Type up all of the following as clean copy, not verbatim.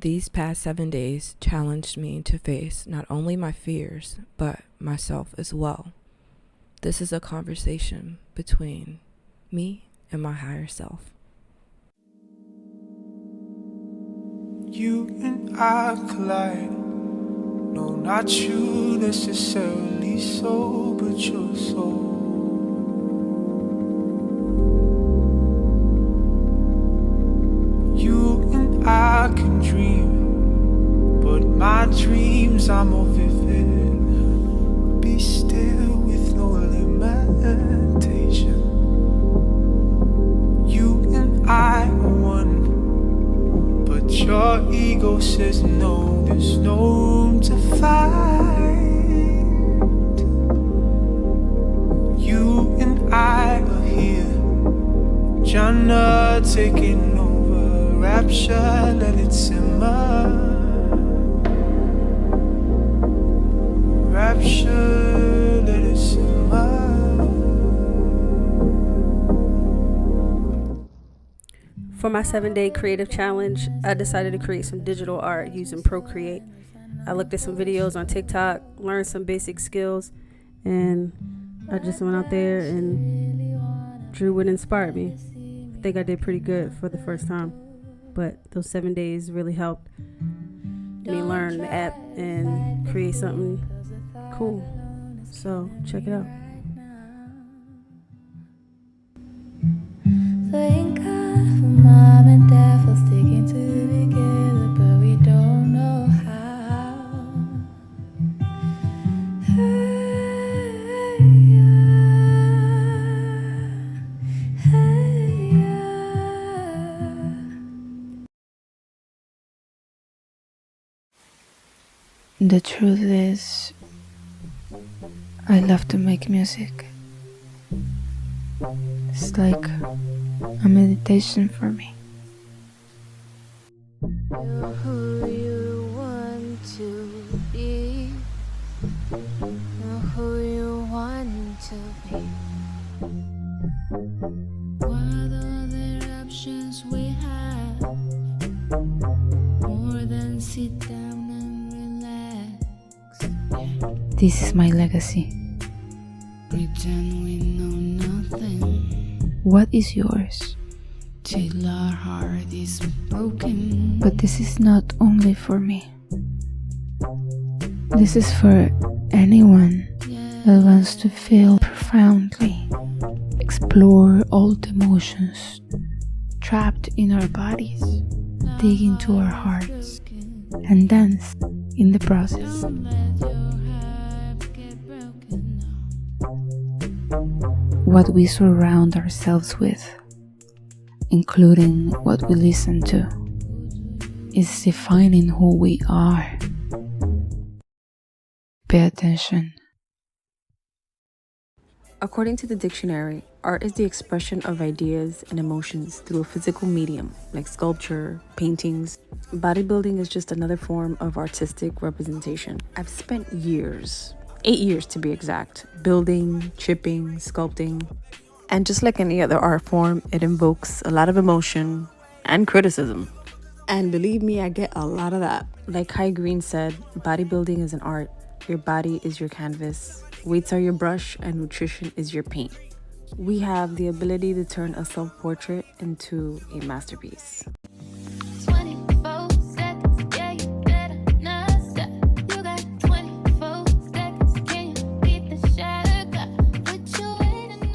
These past 7 days challenged me to face not only my fears, but myself as well. This is a conversation between me and my higher self. You and I collide. No, not you necessarily so, but your soul. You and I can dream, but my dreams are more vivid. Be still with no limitation. You and I are one, but your ego says no, there's no room to find. You and I are here, Jana taking over, rapture, let it simmer. Rapture, let it simmer. For my 7-day creative challenge, I decided to create some digital art using Procreate. I looked at some videos on TikTok, learned some basic skills, and I just went out there and drew what inspired me. I think I did pretty good for the first time, but those 7 days really helped me learn the app and create something cool. So check it out. Thank God for mom and dad for sticking together, but we don't know how. Hey, The truth is, I love to make music. It's like a meditation for me. You're who you want to be. You're who you want to be. What other options we have? More than sit down and relax. This is my legacy. Pretend we know nothing. What is yours? Till our heart is broken. But this is not only for me. This is for anyone that wants to feel profoundly, explore all the emotions trapped in our bodies, dig into our hearts, and dance in the process. Don't let your heart get broken now. What we surround ourselves with, including what we listen to, is defining who we are. Pay attention. According to the dictionary, art is the expression of ideas and emotions through a physical medium, like sculpture, paintings. Bodybuilding is just another form of artistic representation. I've spent years, 8 years to be exact, building, chipping, sculpting. And just like any other art form, it invokes a lot of emotion and criticism. And believe me, I get a lot of that. Like Kai Green said, bodybuilding is an art. Your body is your canvas. Weights are your brush and nutrition is your paint. We have the ability to turn a self-portrait into a masterpiece. 24 seconds, yeah, you better not stop. You got 24 seconds, can you beat the shot? Put your weight in the...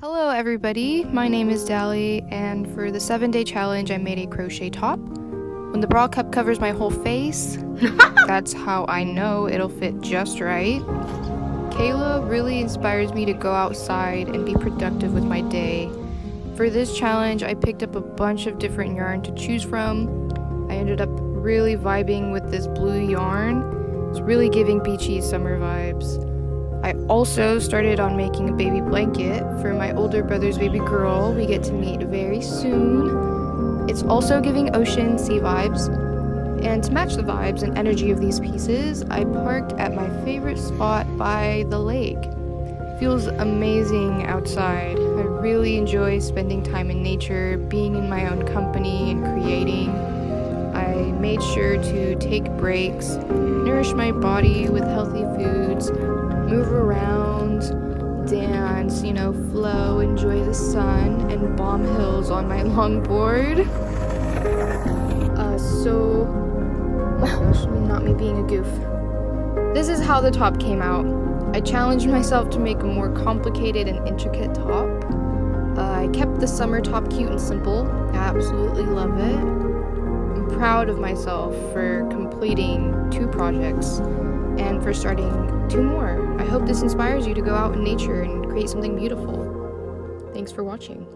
Hello everybody, my name is Dally, and for the 7-day challenge I made a crochet top. When the bra cup covers my whole face, that's how I know it'll fit just right. Kayla really inspires me to go outside and be productive with my day. For this challenge, I picked up a bunch of different yarn to choose from. I ended up really vibing with this blue yarn. It's really giving beachy summer vibes. I also started on making a baby blanket for my older brother's baby girl we get to meet very soon. It's also giving ocean sea vibes. And to match the vibes and energy of these pieces, I parked at my favorite spot by the lake. Feels amazing outside. I really enjoy spending time in nature, being in my own company and creating. made sure to take breaks, nourish my body with healthy foods, move around, dance, flow, enjoy the sun, and bomb hills on my longboard. Not me being a goof. This is how the top came out. I challenged myself to make a more complicated and intricate top. I kept the summer top cute and simple. I absolutely love it. I'm proud of myself for completing 2 projects and for starting 2 more. I hope this inspires you to go out in nature and create something beautiful. Thanks for watching.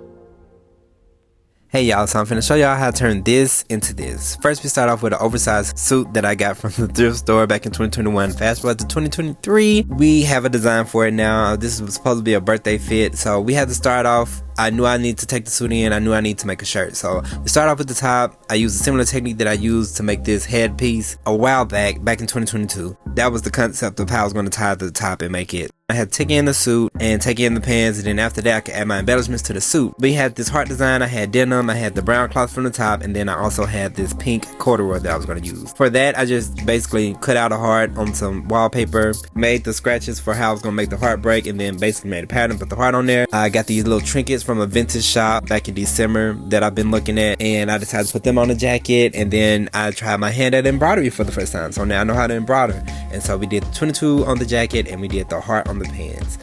Hey y'all, so I'm finna show y'all how to turn this into this. First, we start off with an oversized suit that I got from the thrift store back in 2021. Fast forward to 2023, we have a design for it now. This was supposed to be a birthday fit, so we had to start off. I knew I needed to take the suit in. I knew I needed to make a shirt. So we start off with the top. I used a similar technique that I used to make this headpiece a while back in 2022. That was the concept of how I was going to tie to the top and make it. I had to take in the suit and take in the pants, and then after that I could add my embellishments to the suit. We had this heart design. I had denim, I had the brown cloth from the top, and then I also had this pink corduroy that I was going to use. For that, I just basically cut out a heart on some wallpaper, made the scratches for how I was going to make the heart break, and then basically made a pattern, put the heart on there. I got these little trinkets from a vintage shop back in December that I've been looking at, and I decided to put them on the jacket, and then I tried my hand at embroidery for the first time. So now I know how to embroider, and so we did 22 on the jacket and we did the heart on the pants.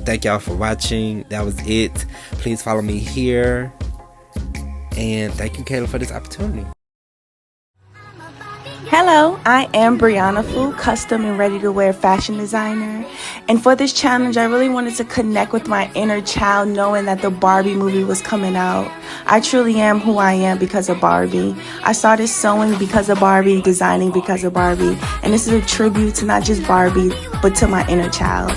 Thank y'all for watching. That was it. Please follow me here, and thank you, Kayla, for this opportunity. Hello, I am Brianna Fu, custom and ready-to-wear fashion designer. And for this challenge, I really wanted to connect with my inner child, knowing that the Barbie movie was coming out. I truly am who I am because of Barbie. I started sewing because of Barbie, designing because of Barbie. And this is a tribute to not just Barbie, but to my inner child.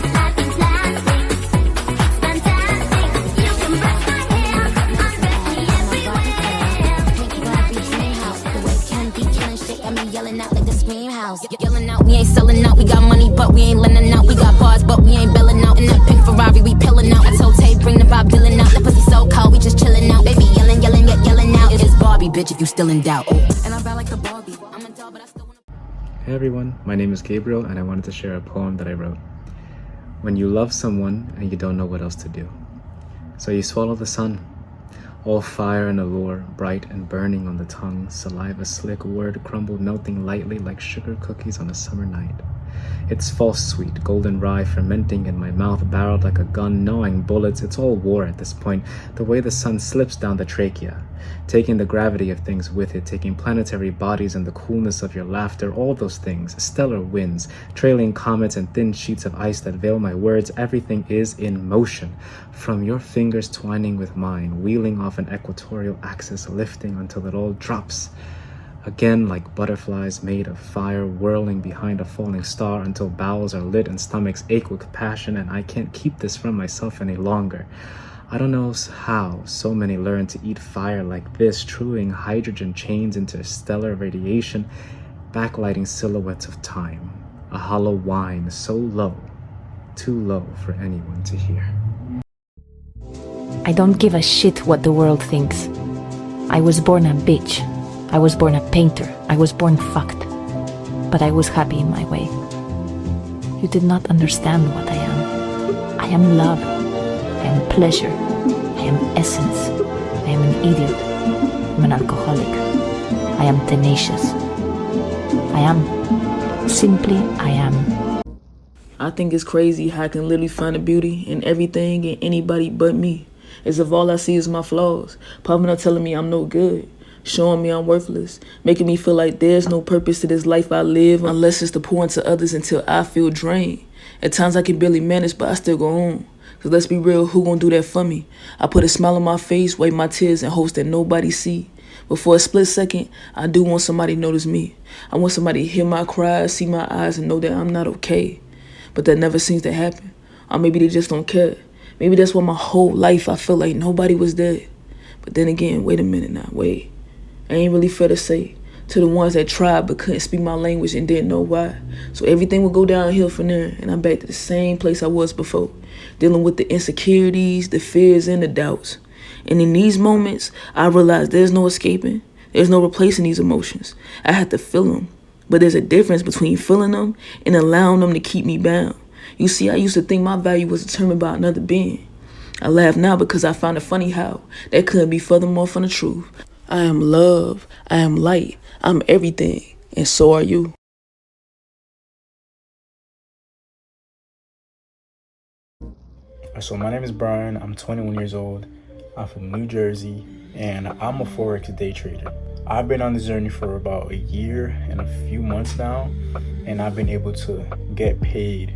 Yelling out, we ain't selling out. We got money, but we ain't lending out. We got bars, but we ain't belling out. In that pink Ferrari, we pillin' out. I told Tay, bring the Bob Dylan out. That pussy so cold, we just chillin' out. Baby, yelling, yelling, yet yelling out. It's Barbie, bitch, if you still in doubt. And I'm bad like the Barbie. I'm a doll, but I still wanna. Hey everyone, my name is Gabriel, and I wanted to share a poem that I wrote. When you love someone and you don't know what else to do, so you swallow the sun. All fire and allure, bright and burning on the tongue, saliva slick, word crumbled, melting lightly like sugar cookies on a summer night. It's false sweet, golden rye fermenting in my mouth, barreled like a gun, gnawing bullets. It's all war at this point, the way the sun slips down the trachea, taking the gravity of things with it, taking planetary bodies and the coolness of your laughter, all those things, stellar winds, trailing comets and thin sheets of ice that veil my words. Everything is in motion, from your fingers twining with mine, wheeling off an equatorial axis, lifting until it all drops. Again, like butterflies made of fire, whirling behind a falling star until bowels are lit and stomachs ache with passion, and I can't keep this from myself any longer. I don't know how so many learn to eat fire like this, truing hydrogen chains into stellar radiation, backlighting silhouettes of time. A hollow whine so low, too low for anyone to hear. I don't give a shit what the world thinks. I was born a bitch. I was born a painter. I was born fucked. But I was happy in my way. You did not understand what I am. I am love. I am pleasure. I am essence. I am an idiot. I'm an alcoholic. I am tenacious. I am. Simply, I am. I think it's crazy how I can literally find the beauty in everything and anybody but me. As if all I see is my flaws, popping up telling me I'm no good, showing me I'm worthless, making me feel like there's no purpose to this life I live unless it's to pour into others until I feel drained. At times I can barely manage, but I still go on. Cause let's be real, who gonna do that for me? I put a smile on my face, wipe my tears, and hopes that nobody see. But for a split second, I do want somebody to notice me. I want somebody to hear my cries, see my eyes, and know that I'm not okay. But that never seems to happen. Or maybe they just don't care. Maybe that's why my whole life I felt like nobody was there. But then again, wait a minute now, wait. I ain't really fair to say to the ones that tried but couldn't speak my language and didn't know why. So everything would go downhill from there, and I'm back to the same place I was before, dealing with the insecurities, the fears, and the doubts. And in these moments, I realized there's no escaping. There's no replacing these emotions. I had to feel them. But there's a difference between feeling them and allowing them to keep me bound. You see, I used to think my value was determined by another being. I laugh now because I found it funny how that couldn't be furthermore from the truth. I am love. I am light. I'm everything. And so are you. So my name is Brian. I'm 21 years old. I'm from New Jersey, and I'm a Forex day trader. I've been on this journey for about a year and a few months now, and I've been able to get paid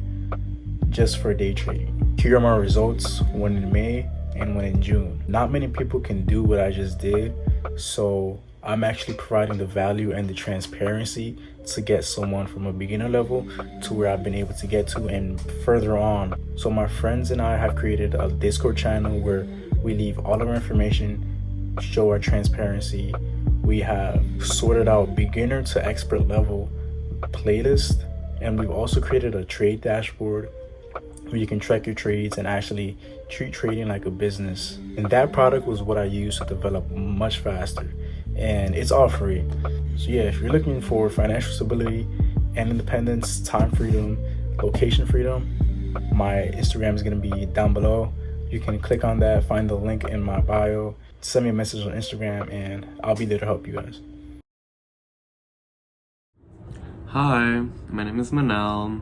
just for day trading. Here are my results, one in May and one in June. Not many people can do what I just did, so I'm actually providing the value and the transparency to get someone from a beginner level to where I've been able to get to and further on. So my friends and I have created a Discord channel where we leave all of our information, show our transparency. We have sorted out beginner to expert level playlist, and we've also created a trade dashboard where you can track your trades and actually treat trading like a business. And that product was what I used to develop much faster, and it's all free. So yeah, if you're looking for financial stability and independence, time freedom, location freedom, my Instagram is going to be down below. You can click on that, find the link in my bio, send me a message on Instagram, and I'll be there to help you guys. Hi, my name is Manel.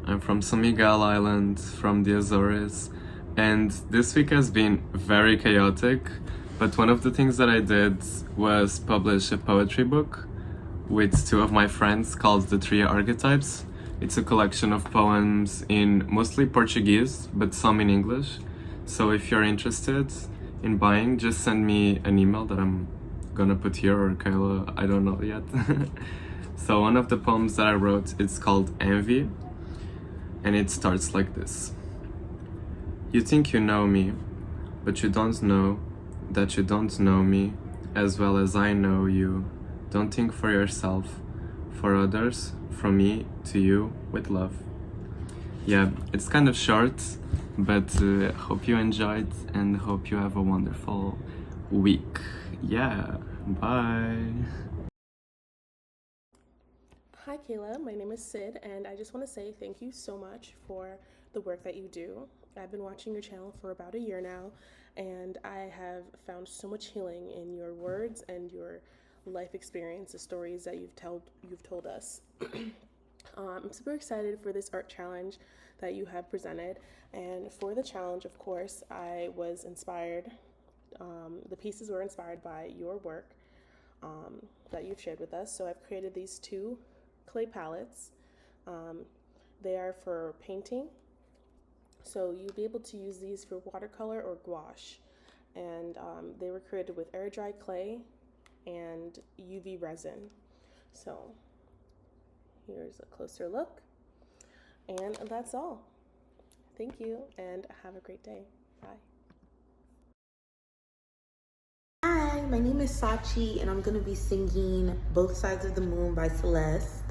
I'm from San Miguel Island, from the Azores, and this week has been very chaotic, but one of the things that I did was publish a poetry book with two of my friends called The Three Archetypes. It's a collection of poems in mostly Portuguese, but some in English. So if you're interested in buying, just send me an email that I'm gonna put here, or Kayla, I don't know yet. So one of the poems that I wrote, it's called Envy, and it starts like this. You think you know me, but you don't know that you don't know me as well as I know you. Don't think for yourself, for others, from me to you, with love. Yeah, it's kind of short, but hope you enjoyed and hope you have a wonderful week. Yeah, bye. Hi Kayla, my name is Sid, and I just want to say thank you so much for the work that you do. I've been watching your channel for about a year now, and I have found so much healing in your words and your life experience, the stories that you've told us. I'm super excited for this art challenge that you have presented, and for the challenge, of course, I was inspired. The pieces were inspired by your work that you've shared with us. So I've created these two clay palettes. They are for painting, so you'll be able to use these for watercolor or gouache, and they were created with air dry clay and UV resin. So here's a closer look, and that's all. Thank you, and have a great day. Bye. Hi, my name is Sachi, and I'm gonna be singing Both Sides of the Moon by Celeste.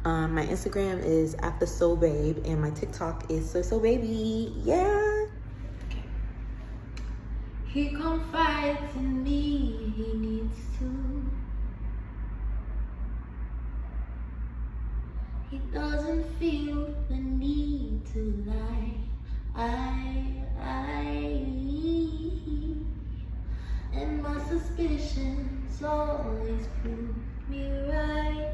My Instagram is @thesoulbabe, and my TikTok is soysoulbaby. Yeah. He confides in me, he needs to. He doesn't feel the need to lie. And my suspicions always prove me right.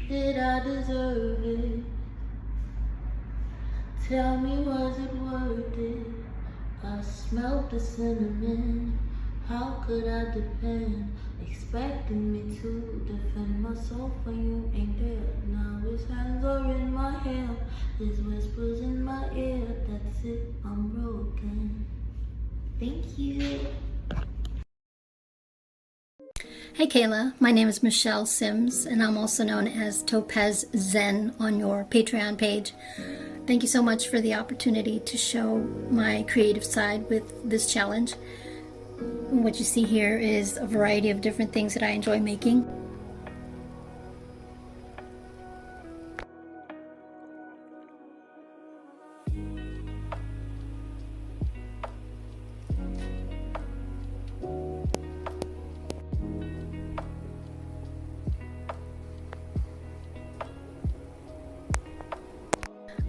Did I deserve it? Tell me, was it worth it? I smelled the cinnamon. How could I depend? Expecting me to defend myself when you ain't there. Now his hands are in my hair, his whispers in my ear. That's it, I'm broken. Thank you. Hey Kayla, my name is Michelle Sims, and I'm also known as Topaz Zen on your Patreon page. Thank you so much for the opportunity to show my creative side with this challenge. What you see here is a variety of different things that I enjoy making.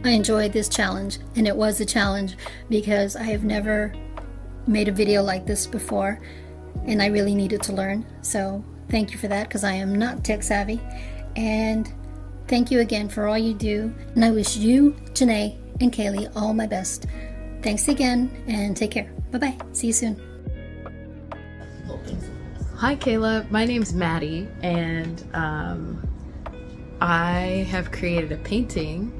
I enjoyed this challenge, and it was a challenge because I have never made a video like this before, and I really needed to learn. So thank you for that, because I am not tech savvy. And thank you again for all you do, and I wish you, Janae, and Kaylee all my best. Thanks again, and take care. Bye-bye. See you soon. Hi Kayla, my name's Maddie, and I have created a painting.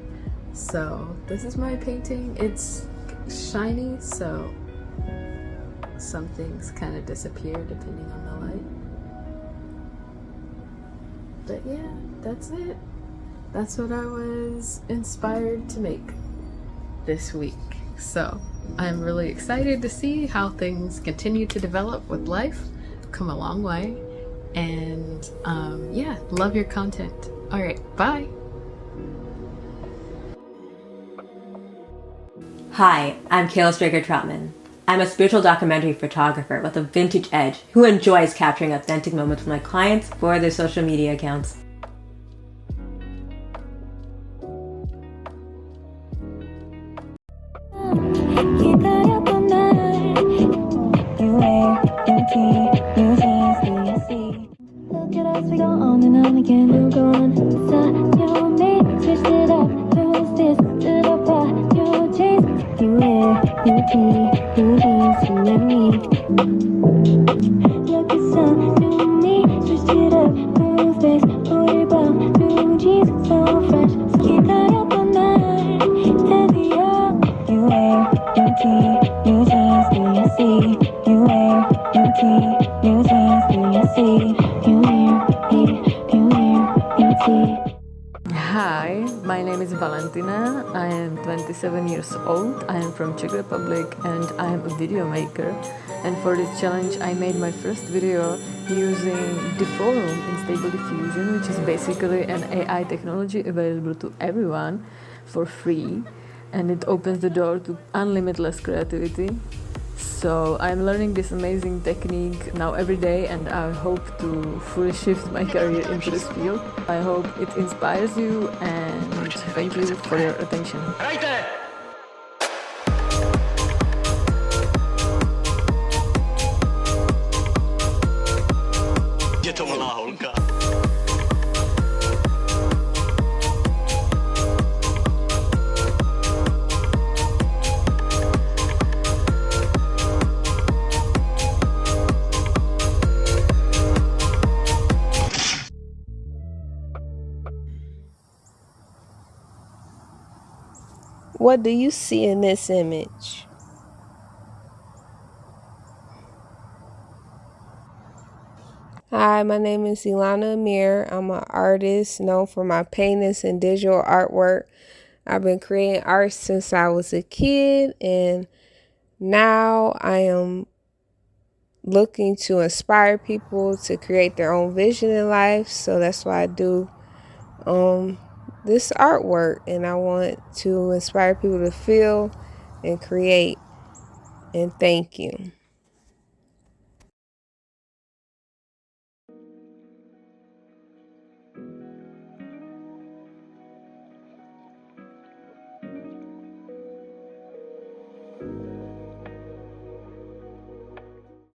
So this is my painting. It's shiny, so some things kind of disappear depending on the light. But yeah, that's it. That's what I was inspired to make this week. So I'm really excited to see how things continue to develop with life. Come a long way. And yeah, love your content. All right, bye. Hi, I'm Kayla Straker-Troutman. I'm a spiritual documentary photographer with a vintage edge who enjoys capturing authentic moments with my clients for their social media accounts. Look at us, we go on and on again, we're going inside your mate, switched it up, who's this, to the bar, your taste, you wear, you tea, you jeans, you and me. Look at some new me, switched it up, new face, booty bomb, new jeans, so fresh, so keep that up all night, heavy up, you wear, you tea, you jeans, do you see, you wear, you tea, you jeans, do you see. Hi, my name is Valentina. I am 27 years old. I am from Czech Republic and I am a video maker. And for this challenge, I made my first video using Deforum in Stable Diffusion, which is basically an AI technology available to everyone for free. And it opens the door to unlimitless creativity. So I'm learning this amazing technique now every day, and I hope to fully shift my career into this field. I hope it inspires you, and thank you for your attention. Right there. What do you see in this image? Hi, my name is Ilana Amir. I'm an artist known for my paintings and digital artwork. I've been creating art since I was a kid, and now I am looking to inspire people to create their own vision in life. So that's why I do this artwork, and I want to inspire people to feel and create. And thank you.